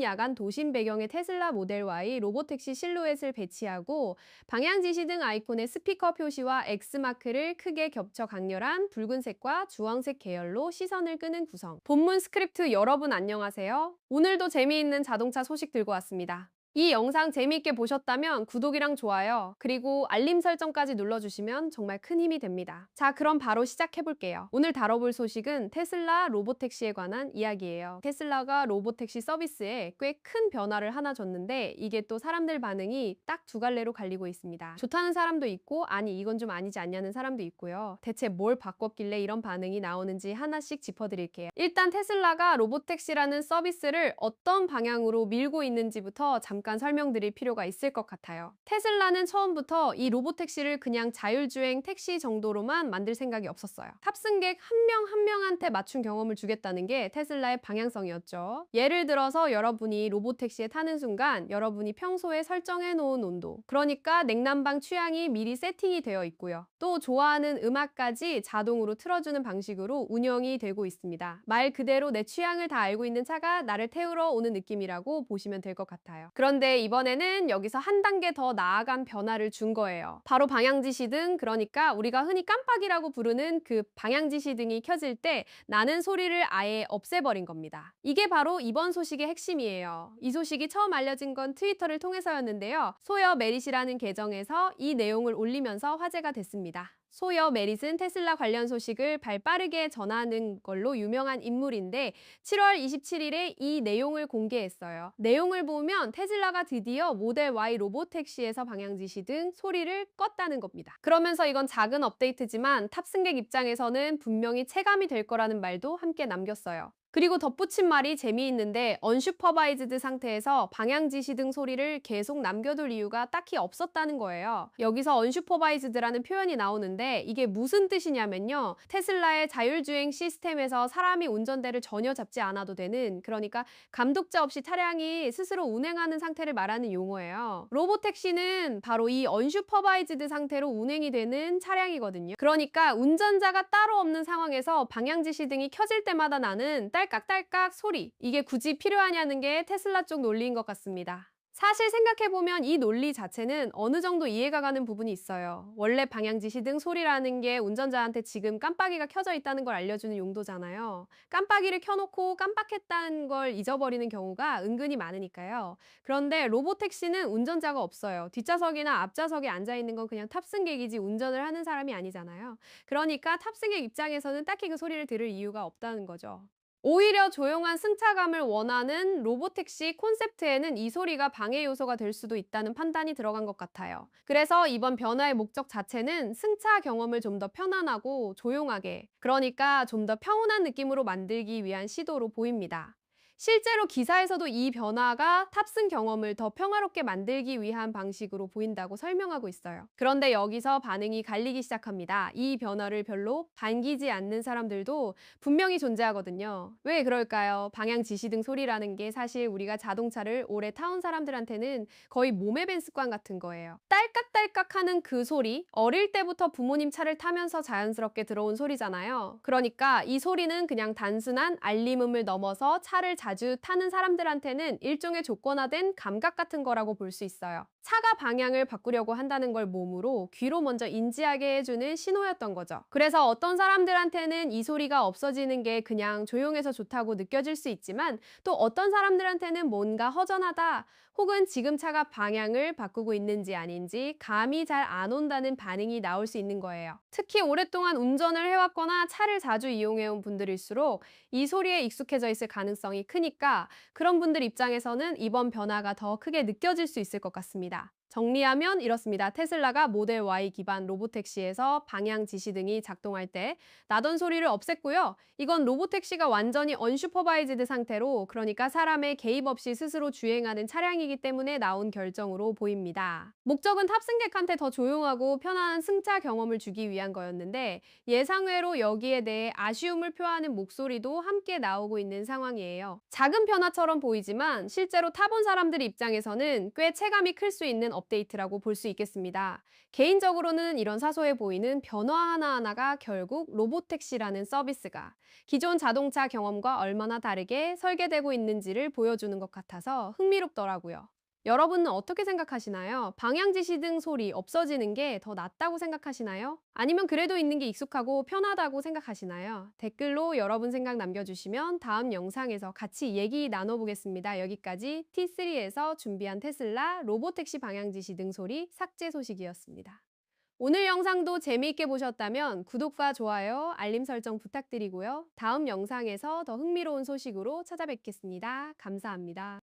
야간 도심 배경의 테슬라 모델 Y 로보택시 실루엣을 배치하고 방향 지시 등 아이콘의 스피커 표시와 X마크를 크게 겹쳐 강렬한 붉은색과 주황색 계열로 시선을 끄는 구성. 본문 스크립트 여러분 안녕하세요. 오늘도 재미있는 자동차 소식 들고 왔습니다. 이 영상 재미있게 보셨다면 구독이랑 좋아요, 그리고 알림 설정까지 눌러주시면 정말 큰 힘이 됩니다. 자, 그럼 바로 시작해볼게요. 오늘 다뤄볼 소식은 테슬라 로보택시에 관한 이야기예요. 테슬라가 로보택시 서비스에 꽤 큰 변화를 하나 줬는데 이게 또 사람들 반응이 딱 두 갈래로 갈리고 있습니다. 좋다는 사람도 있고 아니 이건 좀 아니지 않냐는 사람도 있고요. 대체 뭘 바꿨길래 이런 반응이 나오는지 하나씩 짚어드릴게요. 일단 테슬라가 로보택시라는 서비스를 어떤 방향으로 밀고 있는지부터 잠깐 설명드릴 필요가 있을 것 같아요. 테슬라는 처음부터 이 로보택시를 그냥 자율주행 택시 정도로만 만들 생각이 없었어요. 탑승객 한 명 한 명한테 맞춤 경험을 주겠다는 게 테슬라의 방향성이었죠. 예를 들어서 여러분이 로보택시에 타는 순간 여러분이 평소에 설정해 놓은 온도, 그러니까 냉난방 취향이 미리 세팅이 되어 있고요. 또 좋아하는 음악까지 자동으로 틀어주는 방식으로 운영이 되고 있습니다. 말 그대로 내 취향을 다 알고 있는 차가 나를 태우러 오는 느낌이라고 보시면 될 것 같아요. 그런데 이번에는 여기서 한 단계 더 나아간 변화를 준 거예요. 바로 방향지시등, 그러니까 우리가 흔히 깜빡이라고 부르는 그 방향지시등이 켜질 때 나는 소리를 아예 없애버린 겁니다. 이게 바로 이번 소식의 핵심이에요. 이 소식이 처음 알려진 건 트위터를 통해서였는데요. 소여 메릿이라는 계정에서 이 내용을 올리면서 화제가 됐습니다. 소여 메릿은 테슬라 관련 소식을 발빠르게 전하는 걸로 유명한 인물인데 7월 27일에 이 내용을 공개했어요. 내용을 보면 테슬라가 드디어 모델 Y 로보택시에서 방향지시 등 소리를 껐다는 겁니다. 그러면서 이건 작은 업데이트지만 탑승객 입장에서는 분명히 체감이 될 거라는 말도 함께 남겼어요. 그리고 덧붙인 말이 재미있는데 언슈퍼바이즈드 상태에서 방향지시 등 소리를 계속 남겨둘 이유가 딱히 없었다는 거예요. 여기서 언슈퍼바이즈드라는 표현이 나오는데 이게 무슨 뜻이냐면요. 테슬라의 자율주행 시스템에서 사람이 운전대를 전혀 잡지 않아도 되는, 그러니까 감독자 없이 차량이 스스로 운행하는 상태를 말하는 용어예요. 로보택시는 바로 이 언슈퍼바이즈드 상태로 운행이 되는 차량이거든요. 그러니까 운전자가 따로 없는 상황에서 방향지시 등이 켜질 때마다 나는 딸깍딸깍 소리, 이게 굳이 필요하냐는 게 테슬라 쪽 논리인 것 같습니다. 사실 생각해보면 이 논리 자체는 어느 정도 이해가 가는 부분이 있어요. 원래 방향지시 등 소리라는 게 운전자한테 지금 깜빡이가 켜져 있다는 걸 알려주는 용도잖아요. 깜빡이를 켜놓고 깜빡했다는 걸 잊어버리는 경우가 은근히 많으니까요. 그런데 로보택시는 운전자가 없어요. 뒷좌석이나 앞좌석에 앉아있는 건 그냥 탑승객이지 운전을 하는 사람이 아니잖아요. 그러니까 탑승객 입장에서는 딱히 그 소리를 들을 이유가 없다는 거죠. 오히려 조용한 승차감을 원하는 로보택시 콘셉트에는 이 소리가 방해 요소가 될 수도 있다는 판단이 들어간 것 같아요. 그래서 이번 변화의 목적 자체는 승차 경험을 좀 더 편안하고 조용하게, 그러니까 좀 더 평온한 느낌으로 만들기 위한 시도로 보입니다. 실제로 기사에서도 이 변화가 탑승 경험을 더 평화롭게 만들기 위한 방식으로 보인다고 설명하고 있어요. 그런데 여기서 반응이 갈리기 시작합니다. 이 변화를 별로 반기지 않는 사람들도 분명히 존재하거든요. 왜 그럴까요? 방향 지시등 소리라는 게 사실 우리가 자동차를 오래 타온 사람들한테는 거의 몸에 밴 습관 같은 거예요. 딸깍딸깍 하는 그 소리, 어릴 때부터 부모님 차를 타면서 자연스럽게 들어온 소리잖아요. 그러니까 이 소리는 그냥 단순한 알림음을 넘어서 차를 자주 타는 사람들한테는 일종의 조건화된 감각 같은 거라고 볼 수 있어요. 차가 방향을 바꾸려고 한다는 걸 몸으로, 귀로 먼저 인지하게 해주는 신호였던 거죠. 그래서 어떤 사람들한테는 이 소리가 없어지는 게 그냥 조용해서 좋다고 느껴질 수 있지만 또 어떤 사람들한테는 뭔가 허전하다, 혹은 지금 차가 방향을 바꾸고 있는지 아닌지 감이 잘 안 온다는 반응이 나올 수 있는 거예요. 특히 오랫동안 운전을 해왔거나 차를 자주 이용해온 분들일수록 이 소리에 익숙해져 있을 가능성이 크니까 그런 분들 입장에서는 이번 변화가 더 크게 느껴질 수 있을 것 같습니다. 정리하면 이렇습니다. 테슬라가 모델 Y 기반 로보택시에서 방향 지시 등이 작동할 때 나던 소리를 없앴고요. 이건 로보택시가 완전히 언슈퍼바이즈드 상태로, 그러니까 사람의 개입 없이 스스로 주행하는 차량이기 때문에 나온 결정으로 보입니다. 목적은 탑승객한테 더 조용하고 편안한 승차 경험을 주기 위한 거였는데 예상외로 여기에 대해 아쉬움을 표하는 목소리도 함께 나오고 있는 상황이에요. 작은 변화처럼 보이지만 실제로 타본 사람들 입장에서는 꽤 체감이 클 수 있는 업데이트라고 볼 수 있겠습니다. 개인적으로는 이런 사소해 보이는 변화 하나하나가 결국 로보택시라는 서비스가 기존 자동차 경험과 얼마나 다르게 설계되고 있는지를 보여주는 것 같아서 흥미롭더라고요. 여러분은 어떻게 생각하시나요? 방향 지시등 소리 없어지는 게 더 낫다고 생각하시나요? 아니면 그래도 있는 게 익숙하고 편하다고 생각하시나요? 댓글로 여러분 생각 남겨주시면 다음 영상에서 같이 얘기 나눠보겠습니다. 여기까지 T3에서 준비한 테슬라 로보택시 방향 지시등 소리 삭제 소식이었습니다. 오늘 영상도 재미있게 보셨다면 구독과 좋아요, 알림 설정 부탁드리고요. 다음 영상에서 더 흥미로운 소식으로 찾아뵙겠습니다. 감사합니다.